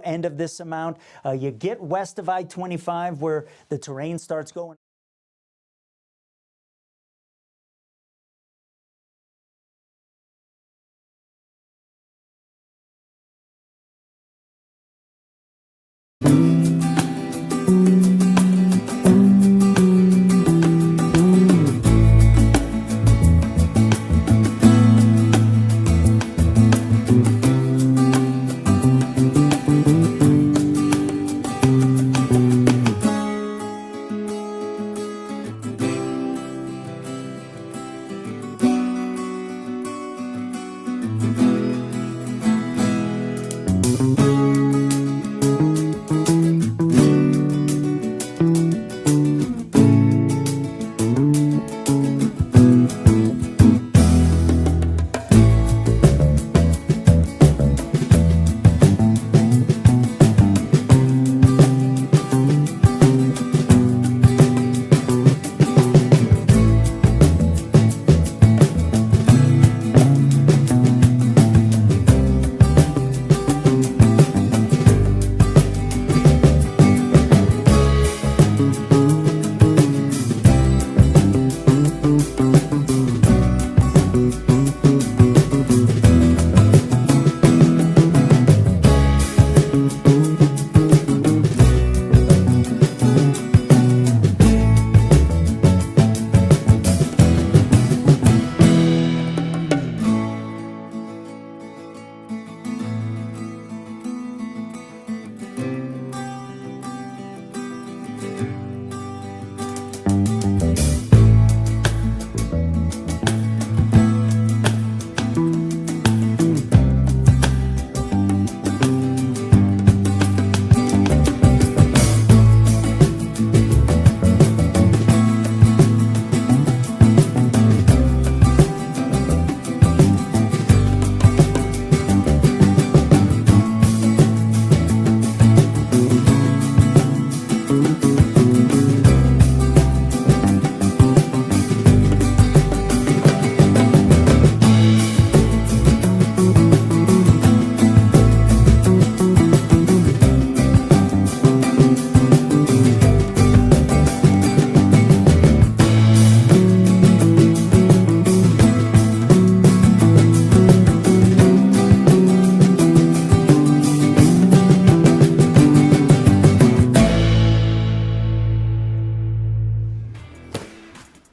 end of this amount. You get west of I-25 where the terrain starts going.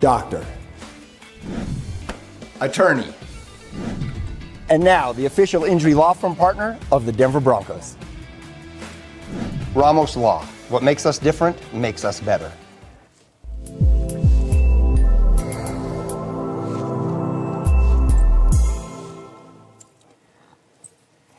Doctor. Attorney. And now, the official injury law firm partner of the Denver Broncos. Ramos Law. What makes us different makes us better.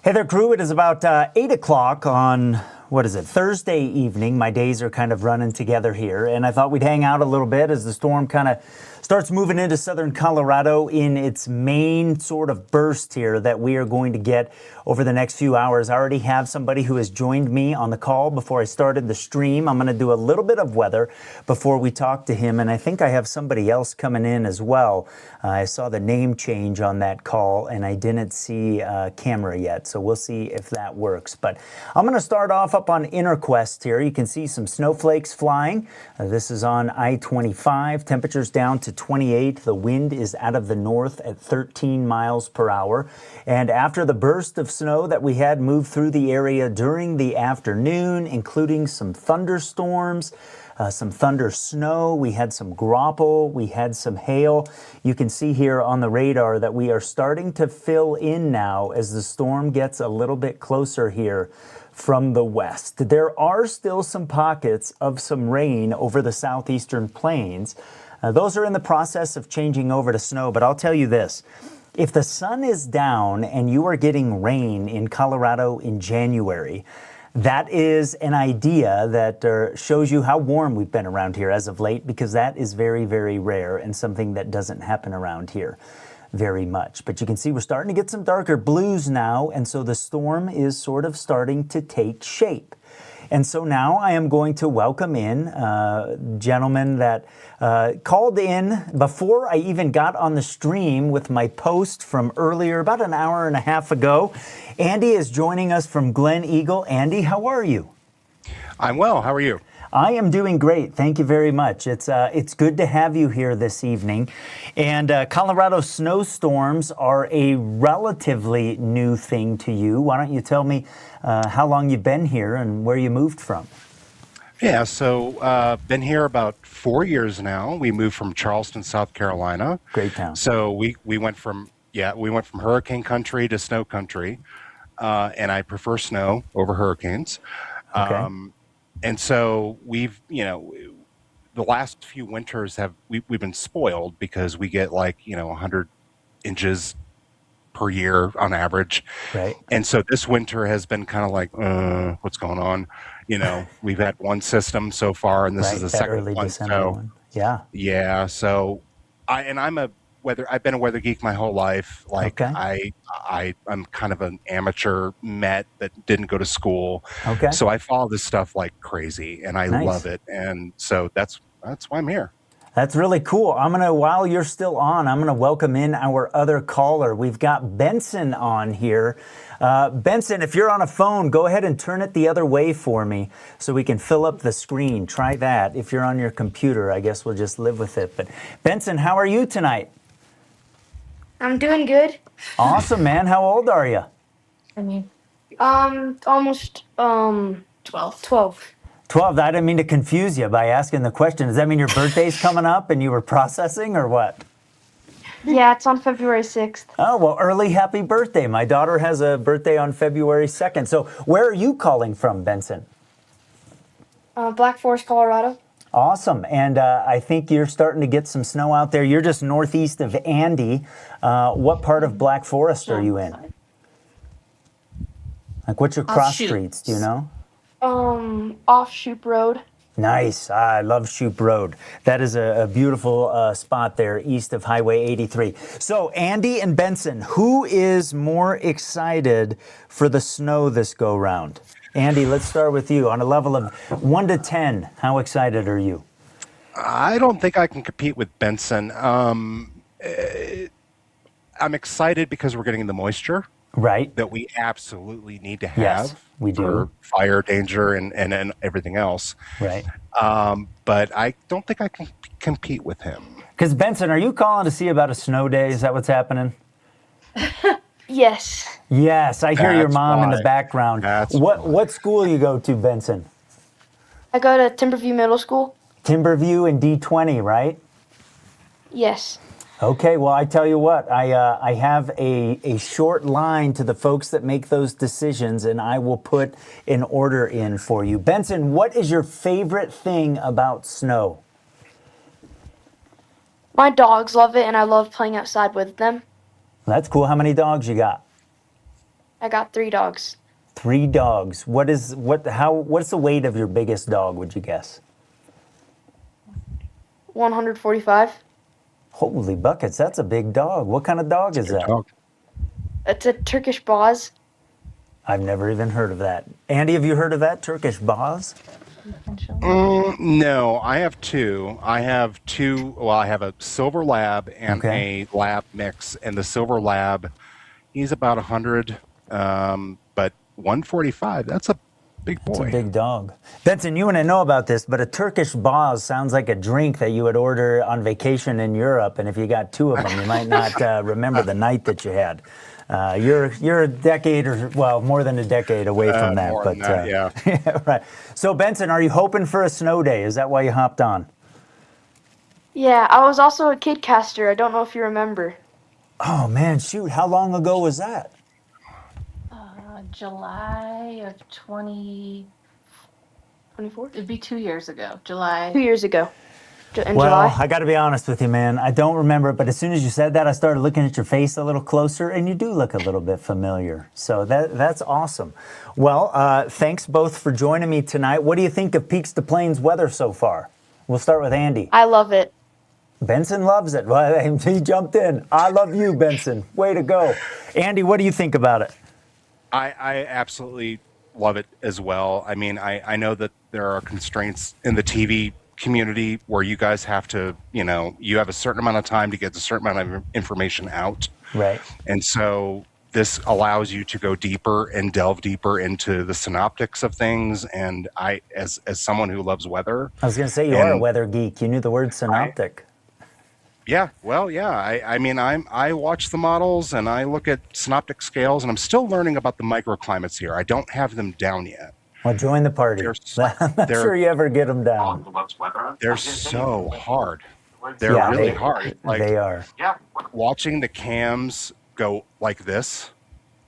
Hey there, crew. It is about 8 o'clock on, Thursday evening. My days are kind of running together here, and I thought we'd hang out a little bit as the storm kind of starts moving into southern Colorado in its main sort of burst here that we are going to get over the next few hours. I already have somebody who has joined me on the call before I started the stream. I'm going to do a little bit of weather before we talk to him, and I think I have somebody else coming in as well. I saw the name change on that call, and I didn't see a camera yet, so we'll see if that works. But I'm going to start off up on Interquest here. You can see some snowflakes flying. This is on I-25. Temperatures down to 28. The wind is out of the north at 13 miles per hour. And after the burst of snow that we had move through the area during the afternoon, including some thunderstorms, some thunder snow, we had some graupel, we had some hail. You can see here on the radar that we are starting to fill in now as the storm gets a little bit closer here from the west. There are still some pockets of some rain over the southeastern plains. Those are in the process of changing over to snow, but I'll tell you this. If the sun is down and you are getting rain in Colorado in January, that is an idea that shows you how warm we've been around here as of late, because that is very, very rare and something that doesn't happen around here very much. But you can see we're starting to get some darker blues now, and so the storm is sort of starting to take shape. And so now I am going to welcome in a gentleman that called in before I even got on the stream with my post from earlier, about an hour and a half ago. Andy is joining us from Glen Eagle. Andy, how are you? I'm well. How are you? I am doing great. Thank you very much. It's good to have you here this evening. And Colorado snowstorms are a relatively new thing to you. Why don't you tell me how long you've been here and where you moved from? Yeah, so been here about 4 years now. We moved from Charleston, South Carolina. Great town. So we went from hurricane country to snow country, and I prefer snow over hurricanes. Okay. And so we've, the last few winters we've been spoiled because we get 100 inches per year on average. Right. And so this winter has been kind of like, what's going on? We've had one system so far, and this is the that second early one. December one. Yeah. Yeah. So I've been a weather geek my whole life. Okay. I'm kind of an amateur met that didn't go to school. Okay. So I follow this stuff like crazy, and I Nice. love it. And so that's why I'm here. That's really cool. While you're still on, I'm gonna welcome in our other caller. We've got Benson on here. Benson, if you're on a phone, go ahead and turn it the other way for me so we can fill up the screen. Try that. If you're on your computer, I guess we'll just live with it. But Benson, how are you tonight? I'm doing good. Awesome, man. How old are you? Almost 12. 12. I didn't mean to confuse you by asking the question. Does that mean your birthday's coming up and you were processing or what? Yeah, it's on February 6th. Oh, well, early happy birthday. My daughter has a birthday on February 2nd. So where are you calling from, Benson? Black Forest, Colorado. Awesome. And I think you're starting to get some snow out there. You're just northeast of Andy. What part of Black Forest are you in? Like, what's your cross Shoup. streets? Do you know? Off Shoup Road. Nice. I love Shoup Road. That is a beautiful spot there east of Highway 83. So, Andy and Benson, who is more excited for the snow this go round? Andy, let's start with you. On a level of 1 to 10, how excited are you? I don't think I can compete with Benson. I'm excited because we're getting the moisture Right. that we absolutely need to have Yes, we do. for fire danger and everything else. Right. But I don't think I can compete with him. Because, Benson, are you calling to see about a snow day? Is that what's happening? Yes. Yes, I hear your That's mom in the why. background. That's What school you go to, Benson? I go to Timberview Middle School. Timberview and D20, right? Yes. Okay, well, I tell you what, I have a short line to the folks that make those decisions, and I will put an order in for you. Benson, what is your favorite thing about snow? My dogs love it, and I love playing outside with them. That's cool. How many dogs you got? I got 3 dogs. 3 dogs. What's the weight of your biggest dog, would you guess? 145. Holy buckets, that's a big dog. What kind of dog is that? Dog. It's a Turkish Boz. I've never even heard of that. Andy, have you heard of that, Turkish Boz? No, I have two. I have a silver lab and Okay. a lab mix. And the silver lab, he's about 100, but 145, that's a big boy. It's a big dog. Benson, you wouldn't know about this, but a Turkish Boz sounds like a drink that you would order on vacation in Europe. And if you got 2 of them, you might not remember the night that you had. You're a decade more than a decade away from that. More But than that, yeah. yeah, right. So Benson, are you hoping for a snow day? Is that why you hopped on? Yeah, I was also a kid caster. I don't know if you remember. Oh man, shoot! How long ago was that? July of 24? it'd be 2 years ago. July. 2 years ago. In Well, July. I got to be honest with you, man. I don't remember it, but as soon as you said that, I started looking at your face a little closer, and you do look a little bit familiar. So that's awesome. Well, thanks both for joining me tonight. What do you think of Peaks to Plains weather so far? We'll start with Andy. I love it. Benson loves it. Well, he jumped in. I love you, Benson. Way to go. Andy, what do you think about it? I absolutely love it as well. I mean, I know that there are constraints in the TV community where you guys have to, you have a certain amount of time to get a certain amount of information out. Right. And so this allows you to go deeper and delve deeper into the synoptics of things. And I, as someone who loves weather, I was going to say you are a weather geek. You knew the word synoptic. yeah, well, yeah. I mean, I watch the models and I look at synoptic scales, and I'm still learning about the microclimates here. I don't have them down yet. Well, join the party. I'm not sure you ever get them down. They're so hard. They're Yeah, really they- hard. Like They are. watching the cams go like this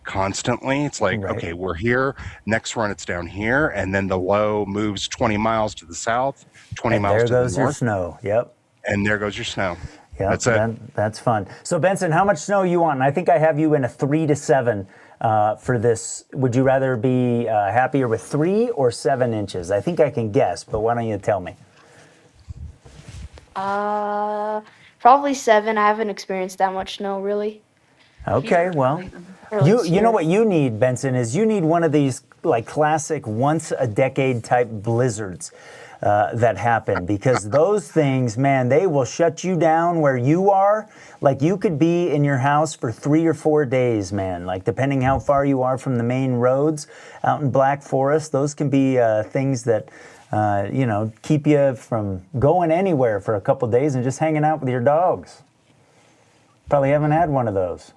constantly. It's like, Right. okay, we're here. Next run, it's down here, and then the low moves 20 miles to the south, 20 And miles there to goes the your north, snow. Yep. and there goes your snow. Yep. That's it. That's fun. So Benson, how much snow you want? And I think I have you in a 3 to 7 for this. Would you rather be happier with 3 or 7 inches? I think I can guess, but why don't you tell me? Probably 7. I haven't experienced that much snow, really. Okay, well, Really you know here. what you need, Benson, is you need one of these like classic once a decade type blizzards that happen, because those things, man, they will shut you down where you are. Like you could be in your house for 3 or 4 days, man. Like depending how far you are from the main roads out in Black Forest, those can be things that keep you from going anywhere for a couple days and just hanging out with your dogs. Probably haven't had one of those.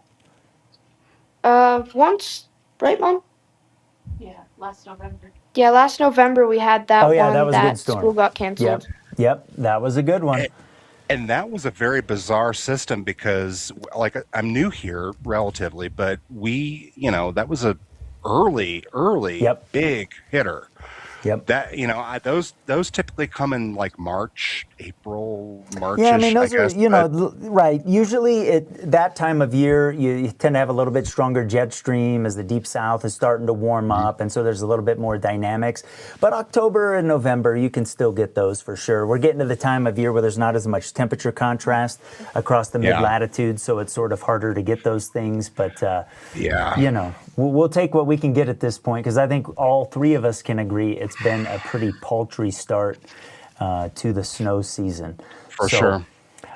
Once, right, Mom? Yeah, last November. Yeah, last November we had that Oh, yeah, one that was a good storm. school got canceled. Yep, that was a good one. And that was a very bizarre system because, like, I'm new here relatively, but that was a early Yep. big hitter. Yep. That those typically come in like March, April, March. Yeah, I mean those guess, are right. Usually that time of year you tend to have a little bit stronger jet stream as the deep south is starting to warm up, and so there's a little bit more dynamics. But October and November you can still get those for sure. We're getting to the time of year where there's not as much temperature contrast across the mid latitude, so it's sort of harder to get those things. But we'll take what we can get at this point, because I think all 3 of us can agree it's been a pretty paltry start to the snow season. For sure.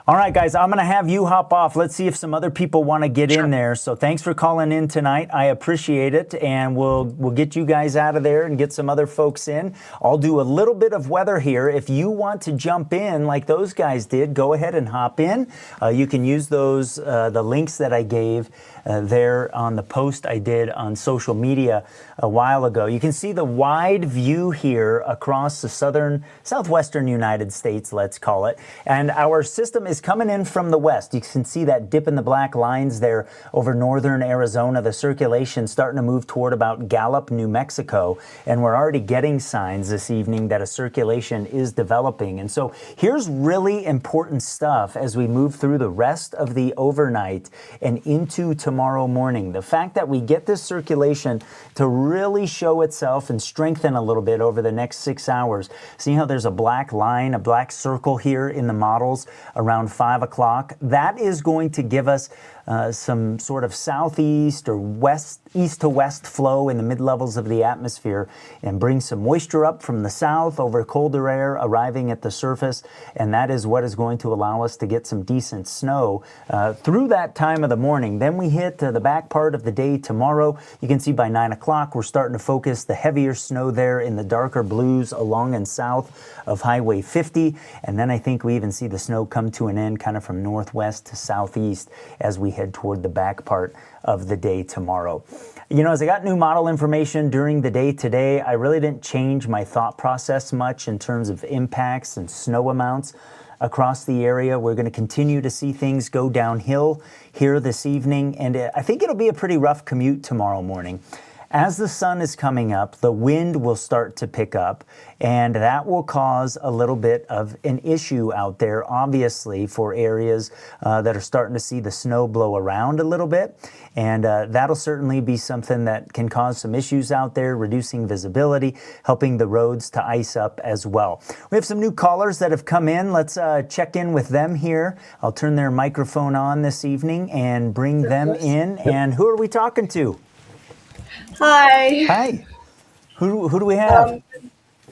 All right, guys, I'm going to have you hop off. Let's see if some other people want to get in there. So thanks for calling in tonight. I appreciate it. And we'll get you guys out of there and get some other folks in. I'll do a little bit of weather here. If you want to jump in like those guys did, go ahead and hop in. You can use those, the links that I gave there on the post I did on social media a while ago. You can see the wide view here across the southwestern United States, let's call it. And our system is coming in from the west. You can see that dip in the black lines there over northern Arizona. The circulation starting to move toward about Gallup, New Mexico. And we're already getting signs this evening that a circulation is developing. And so here's really important stuff as we move through the rest of the overnight and into tomorrow morning. The fact that we get this circulation to really show itself and strengthen a little bit over the next 6 hours. See how there's a black line, a black circle here in the models around 5 o'clock? That is going to give us some sort of southeast or east to west flow in the mid-levels of the atmosphere and bring some moisture up from the south over colder air arriving at the surface. And that is what is going to allow us to get some decent snow through that time of the morning. Then we hit the back part of the day tomorrow. You can see by 9 o'clock, we're starting to focus the heavier snow there in the darker blues along and south of Highway 50. And then I think we even see the snow come to an end kind of from northwest to southeast as we head toward the back part of the day tomorrow. As I got new model information during the day today, I really didn't change my thought process much in terms of impacts and snow amounts across the area. We're going to continue to see things go downhill here this evening, and I think it'll be a pretty rough commute tomorrow morning. As the sun is coming up, the wind will start to pick up, and that will cause a little bit of an issue out there, obviously, for areas that are starting to see the snow blow around a little bit. And that'll certainly be something that can cause some issues out there, reducing visibility, helping the roads to ice up as well. We have some new callers that have come in. Let's check in with them here. I'll turn their microphone on this evening and bring them in. And who are we talking to? Hi. Hi. Who do we have?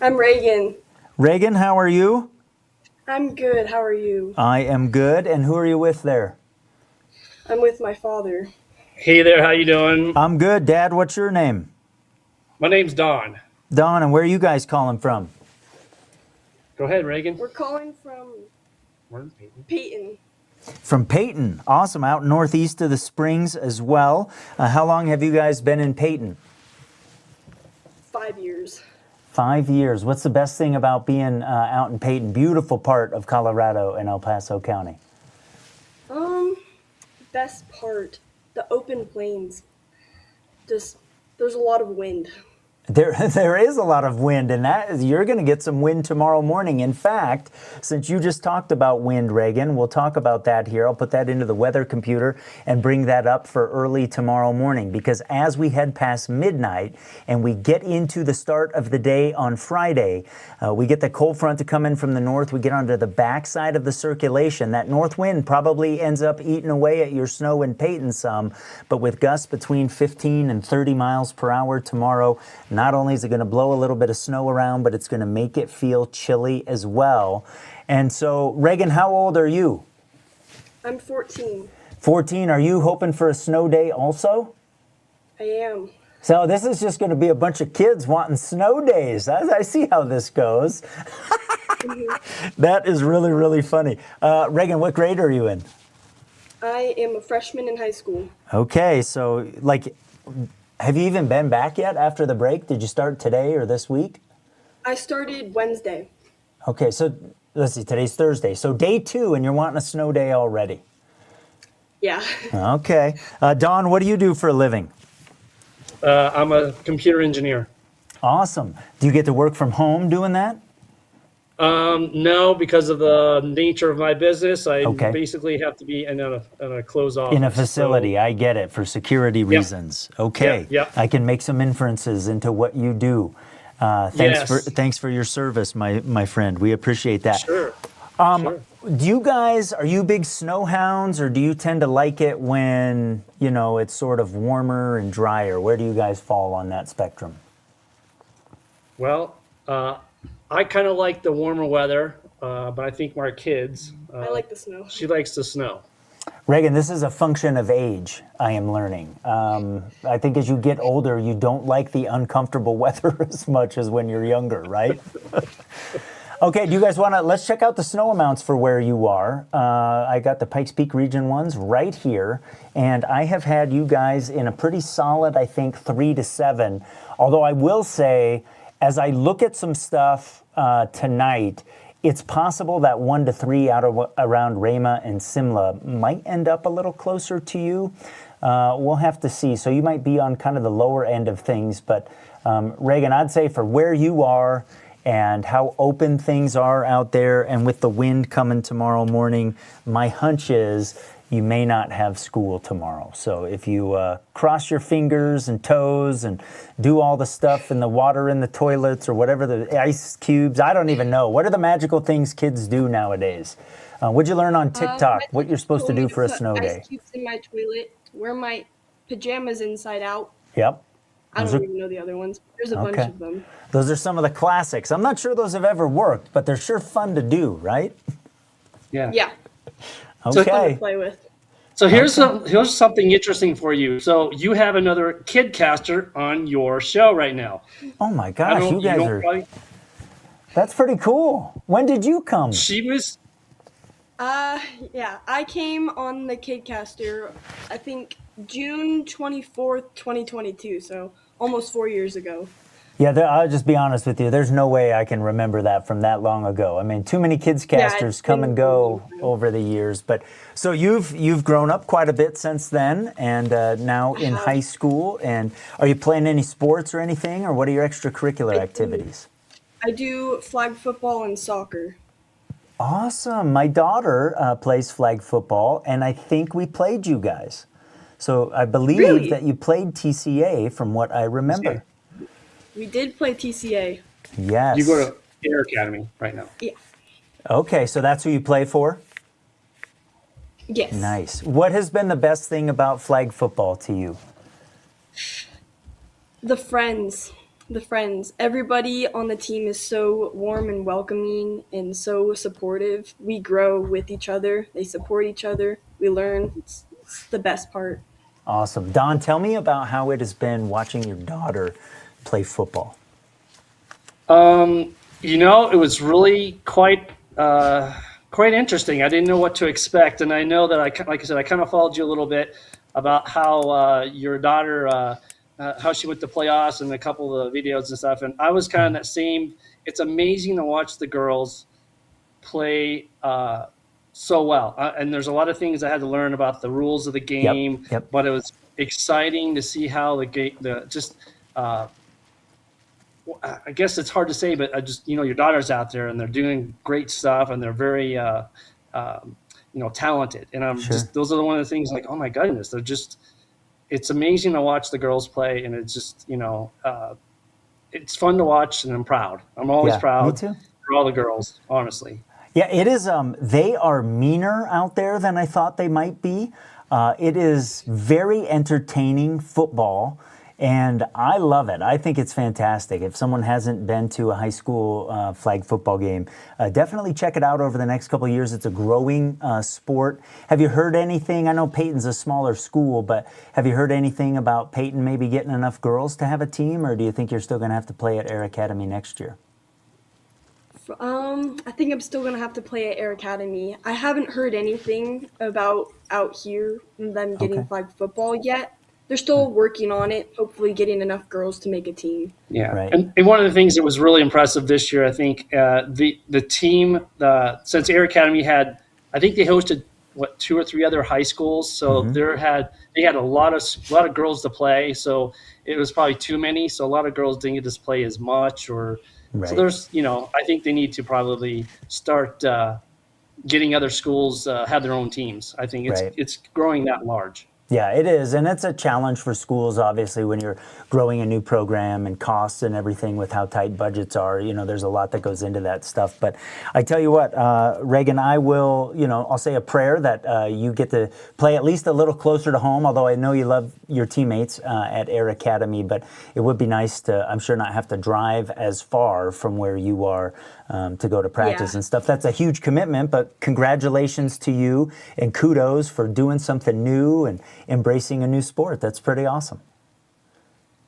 I'm Reagan. Reagan, how are you? I'm good. How are you? I am good. And who are you with there? I'm with my father. Hey there, how you doing? I'm good. Dad, what's your name? My name's Don. Don, and where are you guys calling from? Go ahead, Reagan. We're calling from Peyton. From Peyton. Awesome. Out northeast of the Springs as well. How long have you guys been in Peyton? 5 years. 5 years. What's the best thing about being out in Peyton? Beautiful part of Colorado and El Paso County. Best part, the open plains. Just there's a lot of wind. There is a lot of wind, and you're going to get some wind tomorrow morning. In fact, since you just talked about wind, Reagan, we'll talk about that here. I'll put that into the weather computer and bring that up for early tomorrow morning, because as we head past midnight and we get into the start of the day on Friday, we get the cold front to come in from the north. We get onto the backside of the circulation. That north wind probably ends up eating away at your snow in Peyton some, but with gusts between 15 and 30 miles per hour tomorrow, not only is it going to blow a little bit of snow around, but it's going to make it feel chilly as well. And so, Reagan, how old are you? I'm 14. 14. Are you hoping for a snow day also? I am. So this is just going to be a bunch of kids wanting snow days. I see how this goes. That is really, really funny. Reagan, what grade are you in? I am a freshman in high school. Okay, so have you even been back yet after the break? Did you start today or this week? I started Wednesday. Okay, so let's see, today's Thursday. So day 2 and you're wanting a snow day already. Yeah. Okay. Don, what do you do for a living? I'm a computer engineer. Awesome. Do you get to work from home doing that? No, because of the nature of my business, I Okay. basically have to be in a closed office. In a facility, I get it, for security reasons. Okay, Yeah. I can make some inferences into what you do. Thanks for your service, my friend. We appreciate that. Sure. Do you guys, are you big snow hounds, or do you tend to like it when, it's sort of warmer and drier? Where do you guys fall on that spectrum? Well, I kind of like the warmer weather, but I think my kids, I like the snow. she likes the snow. Reagan, this is a function of age, I am learning. I think as you get older, you don't like the uncomfortable weather as much as when you're younger, right? Okay, do you guys let's check out the snow amounts for where you are. I got the Pikes Peak region ones right here, and I have had you guys in a pretty solid, I think, 3 to 7. Although I will say, as I look at some stuff tonight, it's possible that 1 to 3 around Rama and Simla might end up a little closer to you. We'll have to see. So you might be on kind of the lower end of things. But Reagan, I'd say for where you are and how open things are out there, and with the wind coming tomorrow morning, my hunch is you may not have school tomorrow. So if you cross your fingers and toes and do all the stuff in the water in the toilets or whatever, the ice cubes, I don't even know. What are the magical things kids do nowadays? What'd you learn on TikTok? What you're supposed to do for a snow day? Ice cubes in my toilet, wear my pajamas inside out. Yep. I Those don't are- even know the other ones. There's a bunch Okay. of them. Those are some of the classics. I'm not sure those have ever worked, but they're sure fun to do, right? Yeah. Yeah. Fun to Okay. play with. So here's something interesting for you. So you have another kid caster on your show right now. Oh my gosh, you guys are, probably, that's pretty cool. When did you come? she was Yeah, I came on the Kidcaster, I think June 24th, 2022, so almost 4 years ago. Yeah, I'll just be honest with you. There's no way I can remember that from that long ago. I mean, too many kids casters it's come been and go a long time. over the years. But so you've grown up quite a bit since then, and now in high school. And are you playing any sports or anything, or what are your extracurricular activities? I do flag football and soccer. Awesome. My daughter plays flag football, and I think we played you guys. So I believe Really? that you played TCA from what I remember. We did play TCA. Yes. you go to Air Academy right now. Yeah. Okay, so that's who you play for? Yes. Nice. What has been the best thing about flag football to you? The friends. the friends. Everybody on the team is so warm and welcoming and so supportive. We grow with each other. They support each other. We learn. It's the best part. Awesome. Don, tell me about how it has been watching your daughter play football. It was really quite interesting. I didn't know what to expect, and I know that like I said, I kind of followed you a little bit about how your daughter, how she went to playoffs and a couple of the videos and stuff. And I was kind of that same. It's amazing to watch the girls play so well. And there's a lot of things I had to learn about the rules of the game, Yep. but it was exciting to see how the game, I guess it's hard to say, but your daughter's out there and they're doing great stuff and they're very, talented. And I'm those are one of the things like, oh my goodness, it's amazing to watch the girls play. And it's just, it's fun to watch and I'm proud. I'm always proud me too. for all the girls, honestly. Yeah, it is. They are meaner out there than I thought they might be. It is very entertaining football, and I love it. I think it's fantastic. If someone hasn't been to a high school flag football game, definitely check it out over the next couple of years. It's a growing sport. Have you heard anything? I know Peyton's a smaller school, but have you heard anything about Peyton maybe getting enough girls to have a team, or do you think you're still going to have to play at Air Academy next year? I think I'm still gonna have to play at Air Academy. I haven't heard anything about out here them getting flag football yet. They're still working on it, hopefully getting enough girls to make a team. Yeah, Right. and one of the things that was really impressive this year, I think, the team, since Air Academy I think they hosted 2 or 3 other high schools, so they had a lot of girls to play, so it was probably too many, so a lot of girls didn't get to play as much, or so there's I think they need to probably start getting other schools have their own teams. I think it's growing that large. Yeah, it is. And it's a challenge for schools, obviously, when you're growing a new program and costs and everything with how tight budgets are. There's a lot that goes into that stuff. But I tell you what, Reagan, I will, I'll say a prayer that you get to play at least a little closer to home, although I know you love your teammates at Air Academy. But it would be nice to, I'm sure, not have to drive as far from where you are to go to practice and stuff. That's a huge commitment, but congratulations to you and kudos for doing something new and embracing a new sport. That's pretty awesome.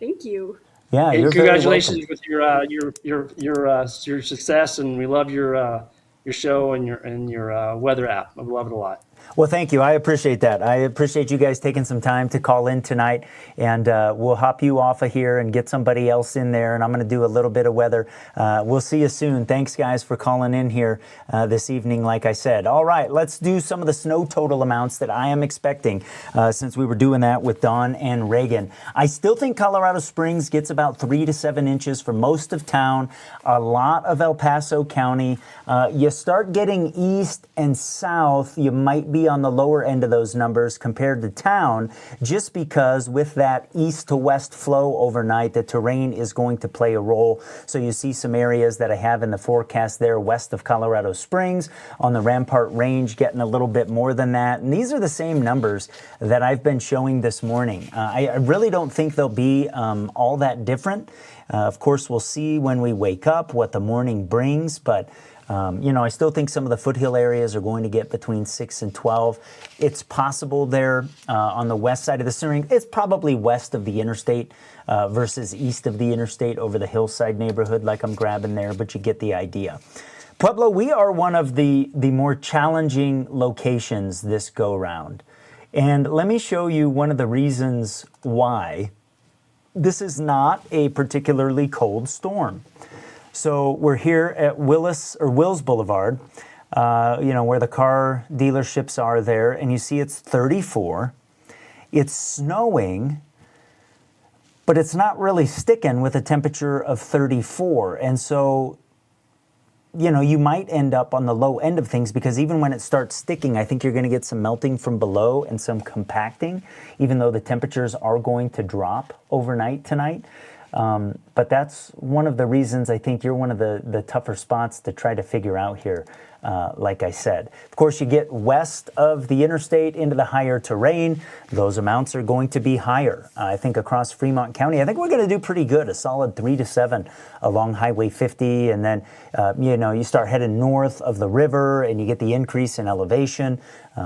Thank you. Yeah, And you're congratulations very with your success, and we love your show and your weather app. I love it a lot. Well, thank you. I appreciate that. I appreciate you guys taking some time to call in tonight, and we'll hop you off of here and get somebody else in there, and I'm going to do a little bit of weather. We'll see you soon. Thanks, guys, for calling in here this evening, like I said. All right, let's do some of the snow total amounts that I am expecting since we were doing that with Don and Reagan. I still think Colorado Springs gets about 3 to 7 inches for most of town, a lot of El Paso County. You start getting east and south, you might be on the lower end of those numbers compared to town, just because with that east to west flow overnight, the terrain is going to play a role. So you see some areas that I have in the forecast there west of Colorado Springs on the Rampart Range getting a little bit more than that. And these are the same numbers that I've been showing this morning. I really don't think they'll be all that different. Of course, we'll see when we wake up what the morning brings, but I still think some of the foothill areas are going to get between 6 and 12. It's possible there on the west side of the Syrinx. It's probably west of the interstate versus east of the interstate over the hillside neighborhood like I'm grabbing there, but you get the idea. Pueblo, we are one of the more challenging locations this go-round. And let me show you one of the reasons why this is not a particularly cold storm. So we're here at Wills Boulevard, where the car dealerships are there, and you see it's 34. It's snowing, but it's not really sticking with a temperature of 34. And so, you might end up on the low end of things, because even when it starts sticking, I think you're going to get some melting from below and some compacting, even though the temperatures are going to drop overnight tonight. But that's one of the reasons I think you're one of the tougher spots to try to figure out here. like I said. Of course, you get west of the interstate into the higher terrain. Those amounts are going to be higher. I think across Fremont County, I think we're going to do pretty good, a solid 3 to 7 along Highway 50. And then, you start heading north of the river and you get the increase in elevation.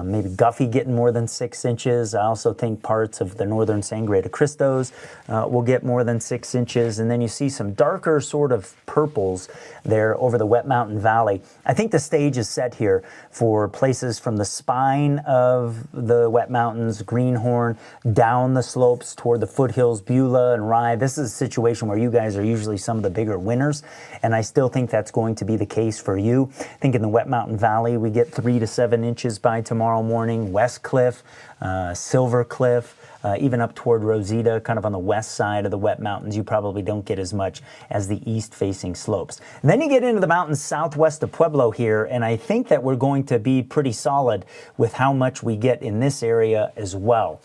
Maybe Guffey getting more than 6 inches. I also think parts of the northern Sangre de Cristos will get more than 6 inches. And then you see some darker sort of purples there over the Wet Mountain Valley. I think the stage is set here for places from the spine of the Wet Mountains, Greenhorn, down the slopes toward the foothills, Beulah and Rye. This is a situation where you guys are usually some of the bigger winners, and I still think that's going to be the case for you. I think in the Wet Mountain Valley, we get 3 to 7 inches by tomorrow morning. West Cliff, Silver Cliff, even up toward Rosita, kind of on the west side of the Wet Mountains, you probably don't get as much as the east-facing slopes. And then you get into the mountains southwest of Pueblo here, and I think that we're going to be pretty solid with how much we get in this area as well.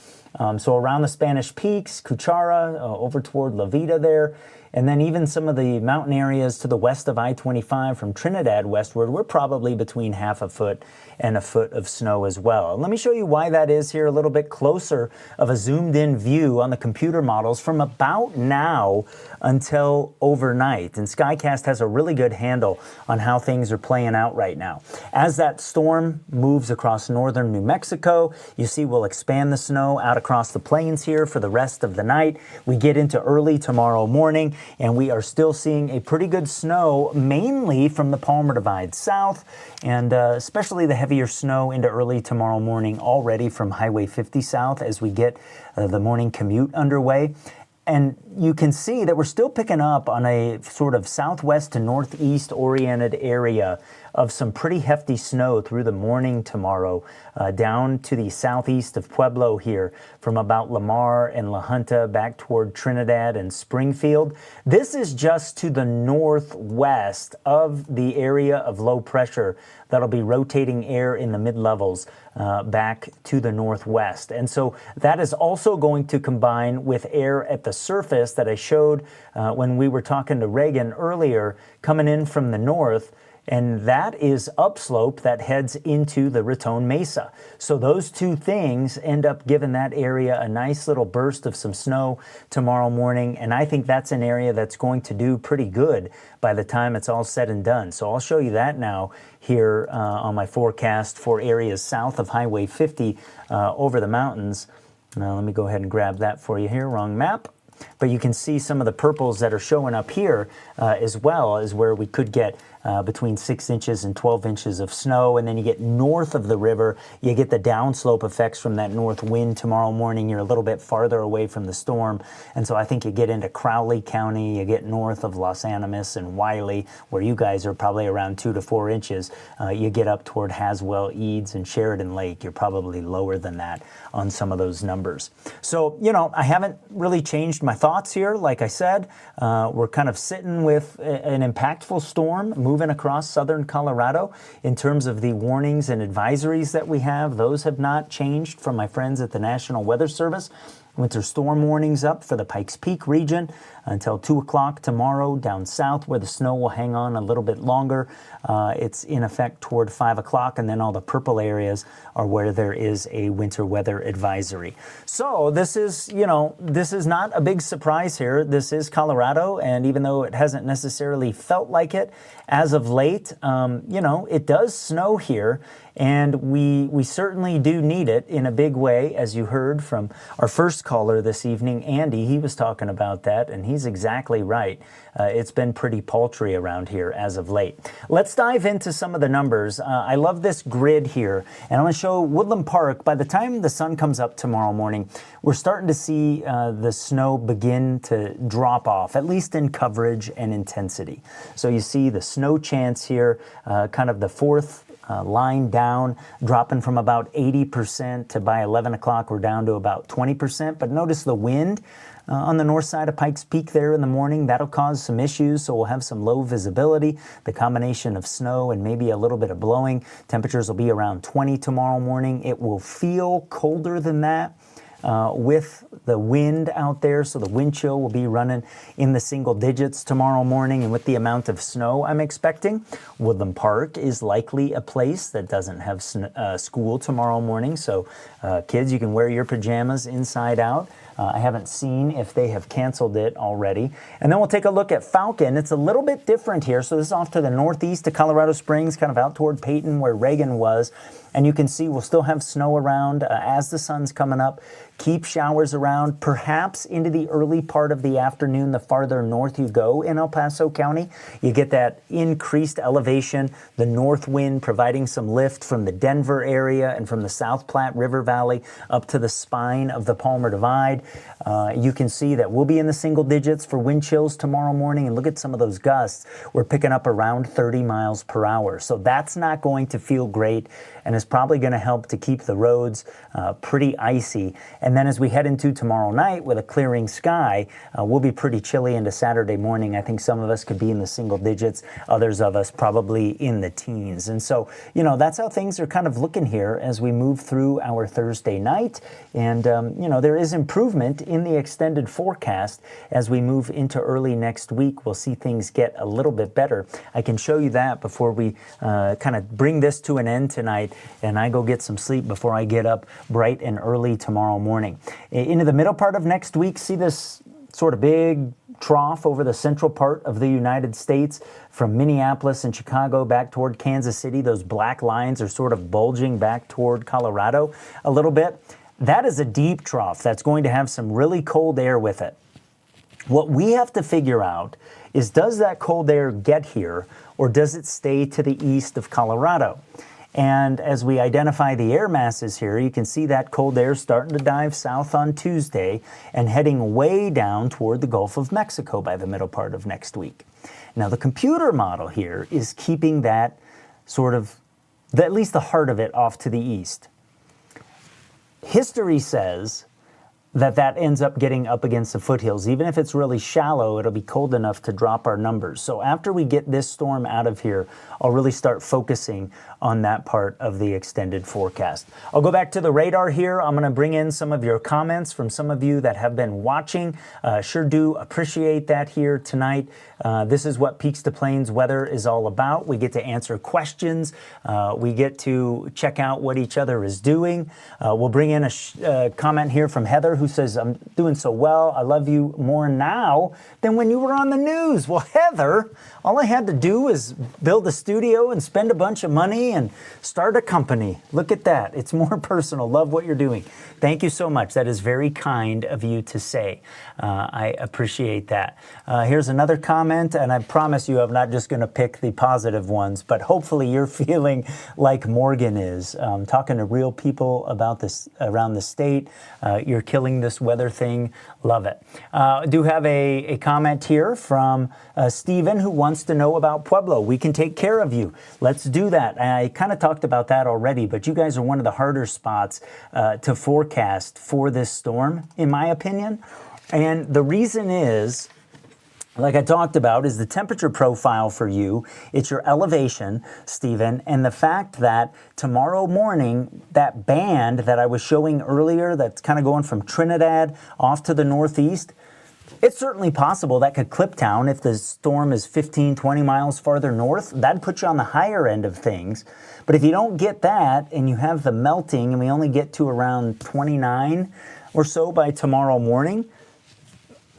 So around the Spanish Peaks, Cuchara, over toward La Veta there, and then even some of the mountain areas to the west of I-25 from Trinidad westward, we're probably between half a foot and a foot of snow as well. And let me show you why that is here a little bit closer of a zoomed in view on the computer models from about now until overnight. And Skycast has a really good handle on how things are playing out right now. As that storm moves across northern New Mexico, you see we'll expand the snow out across the plains here for the rest of the night. We get into early tomorrow morning, and we are still seeing a pretty good snow, mainly from the Palmer Divide south, and especially the heavier snow into early tomorrow morning already from Highway 50 south as we get the morning commute underway. And you can see that we're still picking up on a sort of southwest to northeast oriented area of some pretty hefty snow through the morning tomorrow, down to the southeast of Pueblo here, from about Lamar and La Junta back toward Trinidad and Springfield. This is just to the northwest of the area of low pressure that'll be rotating air in the mid-levels back to the northwest. And so that is also going to combine with air at the surface that I showed when we were talking to Reagan earlier, coming in from the north. And that is upslope that heads into the Raton Mesa. So those two things end up giving that area a nice little burst of some snow tomorrow morning. And I think that's an area that's going to do pretty good by the time it's all said and done. So I'll show you that now here on my forecast for areas south of Highway 50 over the mountains. Now let me go ahead and grab that for you here. Wrong map. But you can see some of the purples that are showing up here as well as where we could get between 6 inches and 12 inches of snow. And then you get north of the river, you get the downslope effects from that north wind tomorrow morning. You're a little bit farther away from the storm. And so I think you get into Crowley County, you get north of Los Animas and Wiley, where you guys are probably around 2 to 4 inches. You get up toward Haswell, Eads, and Sheridan Lake. You're probably lower than that on some of those numbers. So, I haven't really changed my thoughts here. Like I said, we're kind of sitting with an impactful storm moving across southern Colorado. In terms of the warnings and advisories that we have, those have not changed from my friends at the National Weather Service. Winter storm warnings up for the Pikes Peak region until 2 o'clock tomorrow down south, where the snow will hang on a little bit longer. It's in effect toward 5 o'clock, and then all the purple areas are where there is a winter weather advisory. So this is, this is not a big surprise here. This is Colorado, and even though it hasn't necessarily felt like it as of late, it does snow here. And we certainly do need it in a big way, as you heard from our first caller this evening, Andy. He was talking about that, and he's exactly right. It's been pretty paltry around here as of late. Let's dive into some of the numbers. I love this grid here, and I'm going to show Woodland Park. By the time the sun comes up tomorrow morning, we're starting to see the snow begin to drop off, at least in coverage and intensity. So you see the snow chance here, kind of the fourth line down, dropping from about 80% to by 11 o'clock, we're down to about 20%. But notice the wind on the north side of Pikes Peak there in the morning. That'll cause some issues, so we'll have some low visibility. The combination of snow and maybe a little bit of blowing. Temperatures will be around 20 tomorrow morning. It will feel colder than that with the wind out there. So the wind chill will be running in the single digits tomorrow morning. And with the amount of snow I'm expecting, Woodland Park is likely a place that doesn't have school tomorrow morning. So kids, you can wear your pajamas inside out. I haven't seen if they have canceled it already. And then we'll take a look at Falcon. It's a little bit different here. So this is off to the northeast of Colorado Springs, kind of out toward Peyton where Reagan was. And you can see we'll still have snow around as the sun's coming up. Keep showers around, perhaps into the early part of the afternoon. The farther north you go in El Paso County, you get that increased elevation, the north wind providing some lift from the Denver area and from the South Platte River Valley up to the spine of the Palmer Divide. You can see that we'll be in the single digits for wind chills tomorrow morning. And look at some of those gusts. We're picking up around 30 miles per hour. So that's not going to feel great and is probably going to help to keep the roads pretty icy. And then as we head into tomorrow night with a clearing sky, we'll be pretty chilly into Saturday morning. I think some of us could be in the single digits, others of us probably in the teens. And so, you know, that's how things are kind of looking here as we move through our Thursday night. And, you know, there is improvement in the extended forecast as we move into early next week. We'll see things get a little bit better. I can show you that before we kind of bring this to an end tonight and I go get some sleep before I get up bright and early tomorrow morning. Into the middle part of next week, see this sort of big trough over the central part of the United States from Minneapolis and Chicago back toward Kansas City. Those black lines are sort of bulging back toward Colorado a little bit. That is a deep trough that's going to have some really cold air with it. What we have to figure out is, does that cold air get here or does it stay to the east of Colorado? And as we identify the air masses here, you can see that cold air starting to dive south on Tuesday and heading way down toward the Gulf of Mexico by the middle part of next week. Now, the computer model here is keeping that sort of, at least the heart of it, off to the east. History says that ends up getting up against the foothills. Even if it's really shallow, it'll be cold enough to drop our numbers. So after we get this storm out of here, I'll really start focusing on that part of the extended forecast. I'll go back to the radar here. I'm going to bring in some of your comments from some of you that have been watching. Sure do appreciate that here tonight. This is what Peaks to Plains weather is all about. We get to answer questions. We get to check out what each other is doing. We'll bring in a comment here from Heather who says, I'm doing so well. I love you more now than when you were on the news. Well, Heather, all I had to do was build a studio and spend a bunch of money and start a company. Look at that. It's more personal. Love what you're doing. Thank you so much. That is very kind of you to say. I appreciate that. Here's another comment, and I promise you I'm not just going to pick the positive ones, but hopefully you're feeling like Morgan is. Talking to real people about this around the state. You're killing this weather thing. Love it. I do have a comment here from Stephen who wants to know about Pueblo. We can take care of you. Let's do that. I kind of talked about that already, but you guys are one of the harder spots to forecast for this storm, in my opinion. And the reason is, like I talked about, is the temperature profile for you. It's your elevation, Stephen, and the fact that tomorrow morning, that band that I was showing earlier that's kind of going from Trinidad off to the northeast, it's certainly possible that could clip town if the storm is 15, 20 miles farther north. That'd put you on the higher end of things. But if you don't get that and you have the melting and we only get to around 29 or so by tomorrow morning,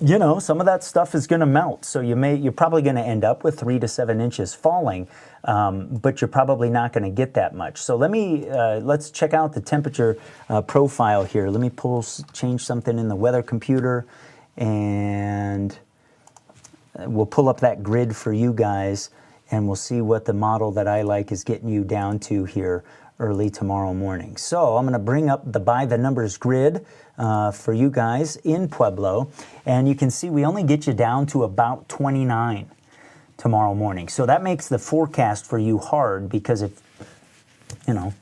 you know, some of that stuff is going to melt. So you're probably going to end up with 3 to 7 inches falling, but you're probably not going to get that much. So let's check out the temperature profile here. Let me change something in the weather computer, and we'll pull up that grid for you guys, and we'll see what the model that I like is getting you down to here early tomorrow morning. So I'm going to bring up the by the numbers grid for you guys in Pueblo, and you can see we only get you down to about 29 tomorrow morning. So that makes the forecast for you hard, because if, you know,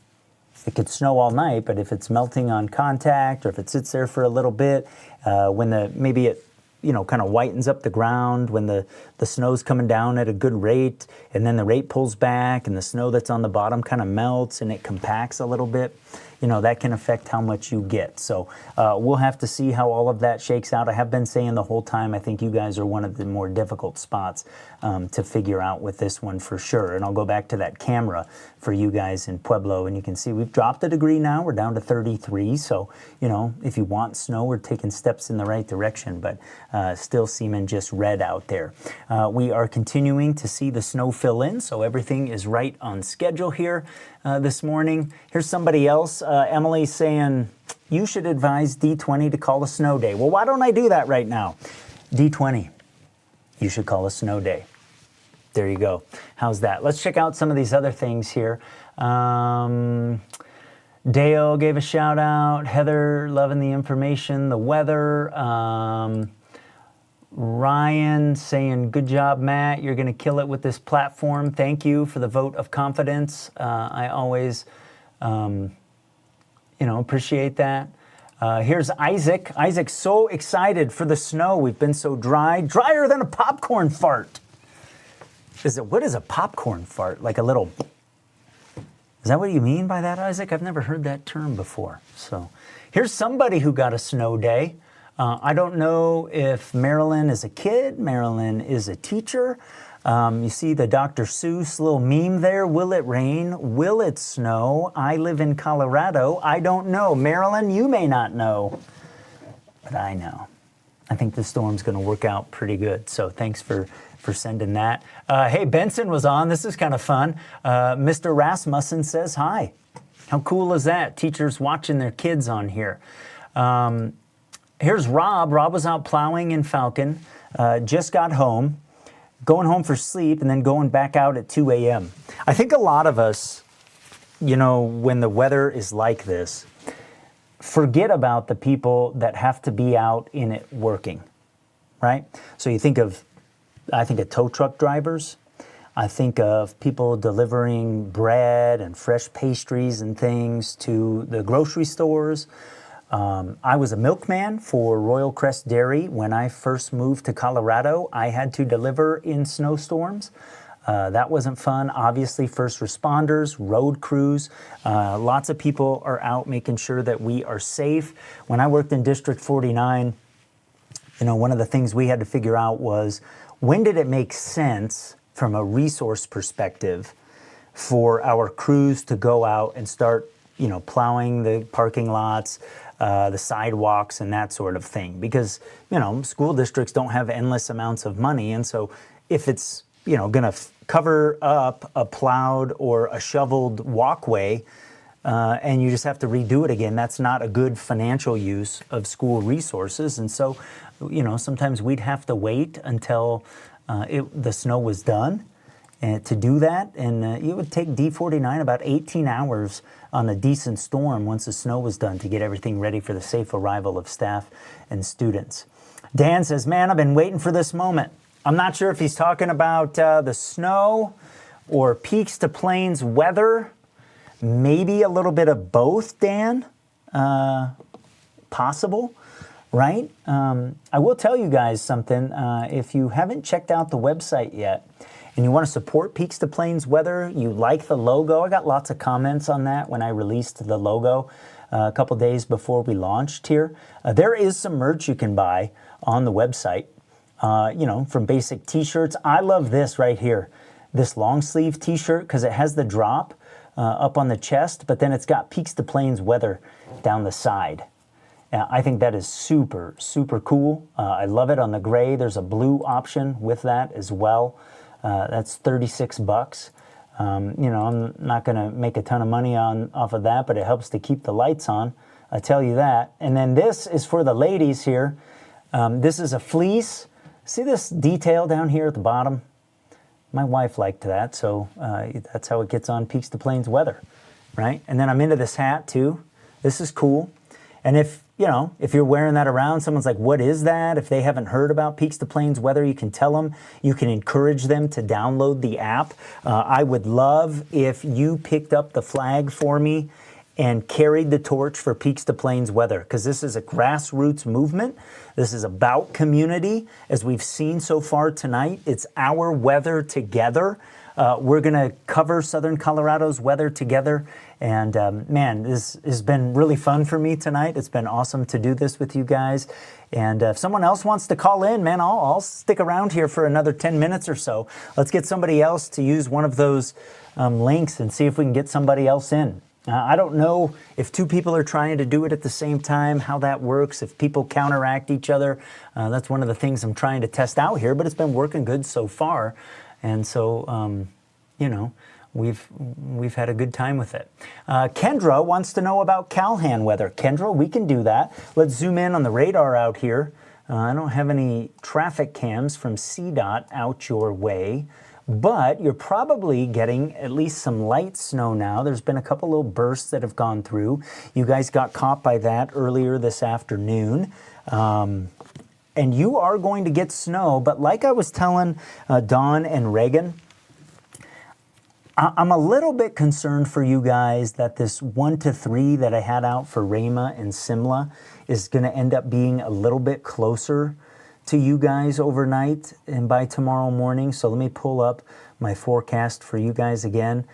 it could snow all night, but if it's melting on contact or if it sits there for a little bit, maybe it, you know, kind of whitens up the ground when the snow's coming down at a good rate, and then the rate pulls back and the snow that's on the bottom kind of melts and it compacts a little bit. that can affect how much you get. So we'll have to see how all of that shakes out. I have been saying the whole time, I think you guys are one of the more difficult spots to figure out with this one for sure. And I'll go back to that camera for you guys in Pueblo, and you can see we've dropped a degree now. We're down to 33. So, if you want snow, we're taking steps in the right direction, but still seeming just red out there. We are continuing to see the snow fill in, so everything is right on schedule here this morning. Here's somebody else, Emily, saying, you should advise D20 to call a snow day. Well, why don't I do that right now? D20, you should call a snow day. There you go. How's that? Let's check out some of these other things here. Dale gave a shout out. Heather, loving the information, the weather. Ryan saying, good job, Matt. You're going to kill it with this platform. Thank you for the vote of confidence. I always, appreciate that. Here's Isaac. Isaac's so excited for the snow. We've been so dry, drier than a popcorn fart. What is a popcorn fart? Like a little... Is that what you mean by that, Isaac? I've never heard that term before. So here's somebody who got a snow day. I don't know if Marilyn is a kid, Marilyn is a teacher. You see the Dr. Seuss little meme there. Will it rain? Will it snow? I live in Colorado. I don't know. Marilyn, you may not know, but I know. I think the storm's going to work out pretty good. So thanks for sending that. Hey, Benson was on. This is kind of fun. Mr. Rasmussen says hi. How cool is that? Teachers watching their kids on here. Here's Rob. Rob was out plowing in Falcon, just got home, going home for sleep, and then going back out at 2 a.m. I think a lot of us, when the weather is like this, forget about the people that have to be out in it working, right? So I think of tow truck drivers. I think of people delivering bread and fresh pastries and things to the grocery stores. I was a milkman for Royal Crest Dairy. When I first moved to Colorado, I had to deliver in snowstorms. That wasn't fun. Obviously, first responders, road crews, lots of people are out making sure that we are safe. When I worked in District 49, one of the things we had to figure out was, when did it make sense from a resource perspective for our crews to go out and start, plowing the parking lots, the sidewalks and that sort of thing? Because, school districts don't have endless amounts of money. And so if it's, going to cover up a plowed or a shoveled walkway and you just have to redo it again, that's not a good financial use of school resources. And so, sometimes we'd have to wait until the snow was done to do that. And it would take D49 about 18 hours on a decent storm once the snow was done to get everything ready for the safe arrival of staff and students. Dan says, man, I've been waiting for this moment. I'm not sure if he's talking about the snow or Peaks to Plains weather. Maybe a little bit of both, Dan. Possible, right? I will tell you guys something. If you haven't checked out the website yet and you want to support Peaks to Plains weather, you like the logo. I got lots of comments on that when I released the logo a couple days before we launched here. There is some merch you can buy on the website. From basic t-shirts. I love this right here, this long sleeve t-shirt, because it has the drop up on the chest, but then it's got Peaks to Plains weather down the side. I think that is super, super cool. I love it on the gray. There's a blue option with that as well. That's $36. I'm not going to make a ton of money off of that, but it helps to keep the lights on. I tell you that. And then this is for the ladies here. This is a fleece. See this detail down here at the bottom? My wife liked that, so that's how it gets on Peaks to Plains weather, right? And then I'm into this hat too. This is cool. And if you're wearing that around, someone's like, what is that? If they haven't heard about Peaks to Plains weather, you can tell them. You can encourage them to download the app. I would love if you picked up the flag for me and carried the torch for Peaks to Plains weather, because this is a grassroots movement. This is about community. As we've seen so far tonight, it's our weather together. We're going to cover Southern Colorado's weather together. And man, this has been really fun for me tonight. It's been awesome to do this with you guys. And if someone else wants to call in, man, I'll stick around here for another 10 minutes or so. Let's get somebody else to use one of those links and see if we can get somebody else in. I don't know if two people are trying to do it at the same time, how that works, if people counteract each other. That's one of the things I'm trying to test out here, but it's been working good so far. And so, you know, we've had a good time with it. Kendra wants to know about Calhan weather. Kendra, we can do that. Let's zoom in on the radar out here. I don't have any traffic cams from CDOT out your way, but you're probably getting at least some light snow now. There's been a couple little bursts that have gone through. You guys got caught by that earlier this afternoon. And you are going to get snow, but like I was telling Dawn and Reagan, I'm a little bit concerned for you guys that this 1 to 3 that I had out for Rama and Simla is going to end up being a little bit closer to you guys overnight and by tomorrow morning. So let me pull up my forecast for you guys again.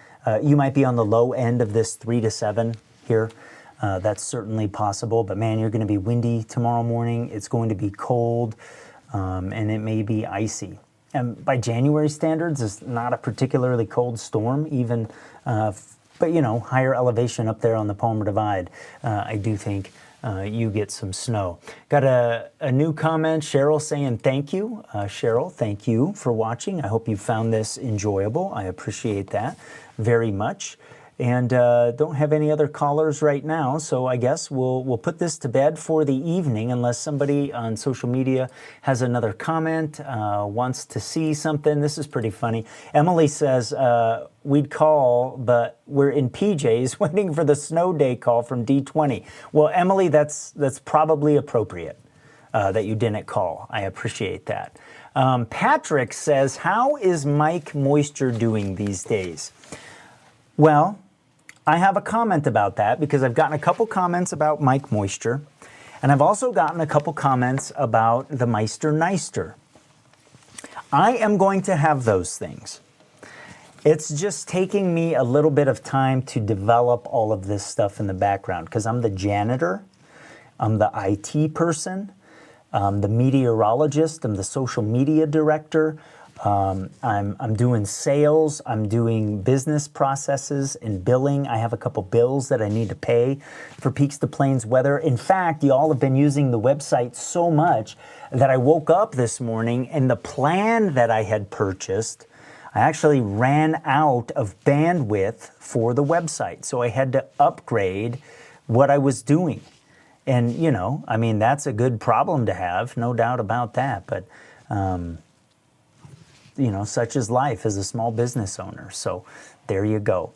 You might be on the low end of this 3 to 7 here. That's certainly possible, but man, you're going to be windy tomorrow morning. It's going to be cold, and it may be icy. And by January standards, it's not a particularly cold storm, even, but you know, higher elevation up there on the Palmer Divide, I do think you get some snow. Got a new comment, Cheryl saying thank you. Cheryl, thank you for watching. I hope you found this enjoyable. I appreciate that very much. And don't have any other callers right now, so I guess we'll put this to bed for the evening unless somebody on social media has another comment, wants to see something. This is pretty funny. Emily says, we'd call, but we're in PJs waiting for the snow day call from D20. Well, Emily, that's probably appropriate that you didn't call. I appreciate that. Patrick says, how is Mike Moisture doing these days? Well, I have a comment about that because I've gotten a couple comments about Mike Moisture, and I've also gotten a couple comments about the Meister Neister. I am going to have those things. It's just taking me a little bit of time to develop all of this stuff in the background because I'm the janitor, I'm the IT person, I'm the meteorologist, I'm the social media director. I'm doing sales, I'm doing business processes and billing. I have a couple bills that I need to pay for Peaks to Plains weather. In fact, y'all have been using the website so much that I woke up this morning and the plan that I had purchased, I actually ran out of bandwidth for the website. So I had to upgrade what I was doing. And, you know, I mean, that's a good problem to have, no doubt about that. But, you know, such is life as a small business owner. So there you go.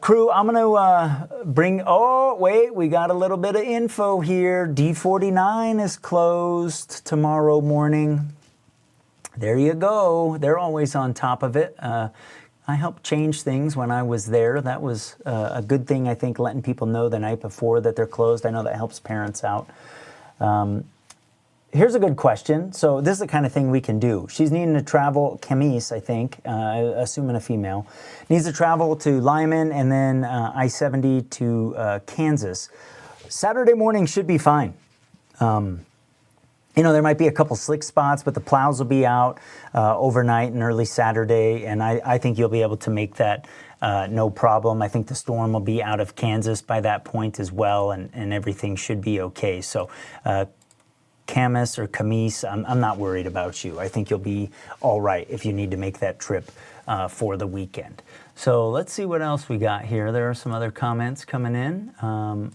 Crew, I'm going to bring, oh, wait, we got a little bit of info here. D49 is closed tomorrow morning. There you go. They're always on top of it. I helped change things when I was there. That was a good thing, I think, letting people know the night before that they're closed. I know that helps parents out. Here's a good question. So this is the kind of thing we can do. She's needing to travel, Camise, I think, assuming a female, needs to travel to Lyman and then I-70 to Kansas. Saturday morning should be fine. You know, there might be a couple slick spots, but the plows will be out overnight and early Saturday, and I think you'll be able to make that no problem. I think the storm will be out of Kansas by that point as well, and everything should be okay. So Camus or Camise, I'm not worried about you. I think you'll be all right if you need to make that trip for the weekend. So let's see what else we got here. There are some other comments coming in.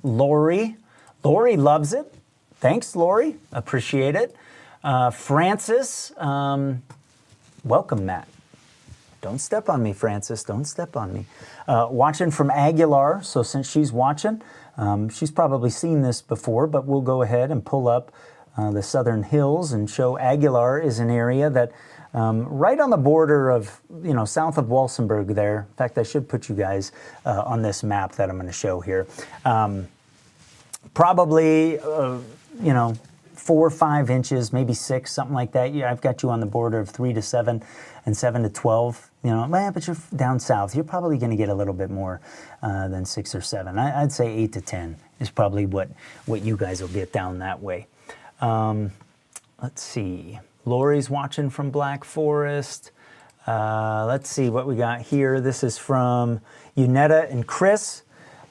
Lori loves it. Thanks, Lori. Appreciate it. Francis, welcome, Matt. Don't step on me, Francis. Don't step on me. Watching from Aguilar. So since she's watching, she's probably seen this before, but we'll go ahead and pull up the Southern Hills and show Aguilar is an area that right on the border of, you know, south of Walsenburg there. In fact, I should put you guys on this map that I'm going to show here. Probably, you know, 4 or 5 inches, maybe 6, something like that. Yeah, I've got you on the border of 3 to 7 and 7 to 12. You know, but you're down south. You're probably going to get a little bit more than 6 or 7. I'd say 8 to 10 is probably what you guys will get down that way. Let's see. Lori's watching from Black Forest. Let's see what we got here. This is from Unetta and Chris.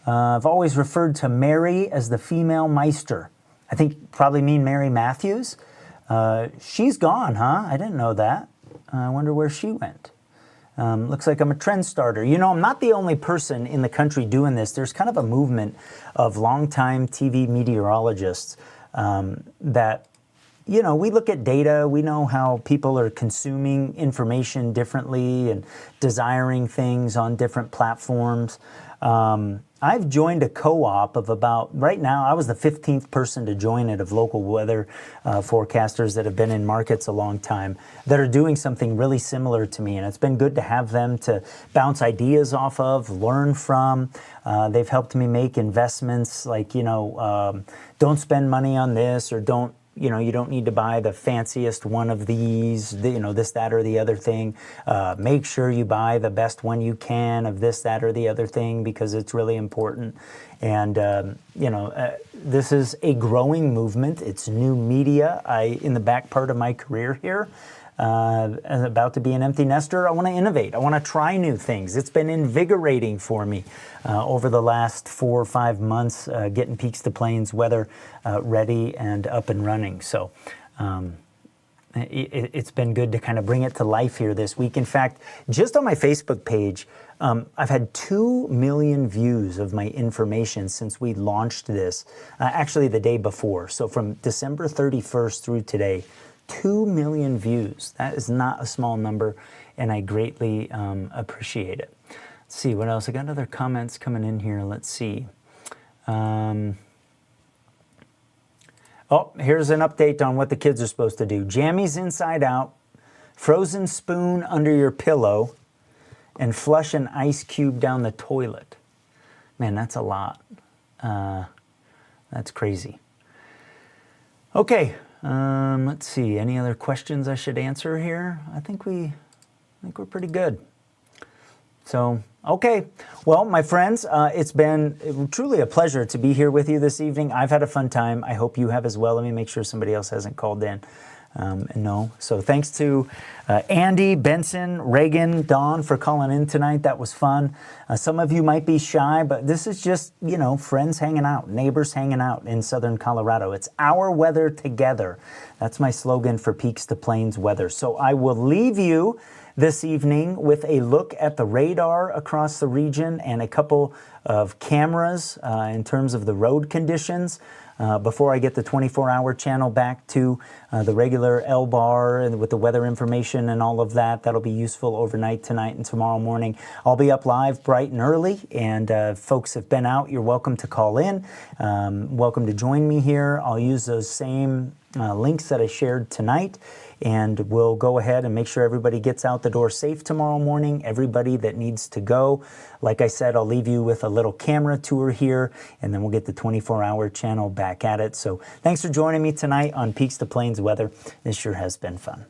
I've always referred to Mary as the female Meister. I think probably mean Mary Matthews. She's gone, huh? I didn't know that. I wonder where she went. Looks like I'm a trend starter. You know, I'm not the only person in the country doing this. There's kind of a movement of longtime TV meteorologists that, you know, we look at data. We know how people are consuming information differently and desiring things on different platforms. I've joined a co-op of about, right now, I was the 15th person to join it of local weather forecasters that have been in markets a long time that are doing something really similar to me. And it's been good to have them to bounce ideas off of, learn from. They've helped me make investments like, you know, don't spend money on this, or don't, you know, you don't need to buy the fanciest one of these, you know, this, that, or the other thing. Make sure you buy the best one you can of this, that, or the other thing, because it's really important. And, you know, this is a growing movement. It's new media. In the back part of my career here, about to be an empty nester, I want to innovate. I want to try new things. It's been invigorating for me over the last 4 or 5 months, getting Peaks to Plains weather ready and up and running. So it's been good to kind of bring it to life here this week. In fact, just on my Facebook page, I've had 2 million views of my information since we launched this, actually the day before. So from December 31st through today, 2 million views. That is not a small number, and I greatly appreciate it. Let's see what else. I got other comments coming in here. Let's see. Oh, here's an update on what the kids are supposed to do. Jammies inside out, frozen spoon under your pillow, and flush an ice cube down the toilet. Man, that's a lot. That's crazy. Okay. Let's see. Any other questions I should answer here? I think we're pretty good. So, okay. Well, my friends, it's been truly a pleasure to be here with you this evening. I've had a fun time. I hope you have as well. Let me make sure somebody else hasn't called in. No. So thanks to Andy, Benson, Reagan, Dawn for calling in tonight. That was fun. Some of you might be shy, but this is just, you know, friends hanging out, neighbors hanging out in Southern Colorado. It's our weather together. That's my slogan for Peaks to Plains weather. So I will leave you this evening with a look at the radar across the region and a couple of cameras in terms of the road conditions. Before I get the 24-hour channel back to the regular L-bar and with the weather information and all of that, that'll be useful overnight tonight and tomorrow morning. I'll be up live bright and early, and folks have been out. You're welcome to call in. Welcome to join me here. I'll use those same links that I shared tonight, and we'll go ahead and make sure everybody gets out the door safe tomorrow morning, everybody that needs to go. Like I said, I'll leave you with a little camera tour here, and then we'll get the 24-hour channel back at it. So thanks for joining me tonight on Peaks to Plains Weather. This sure has been fun.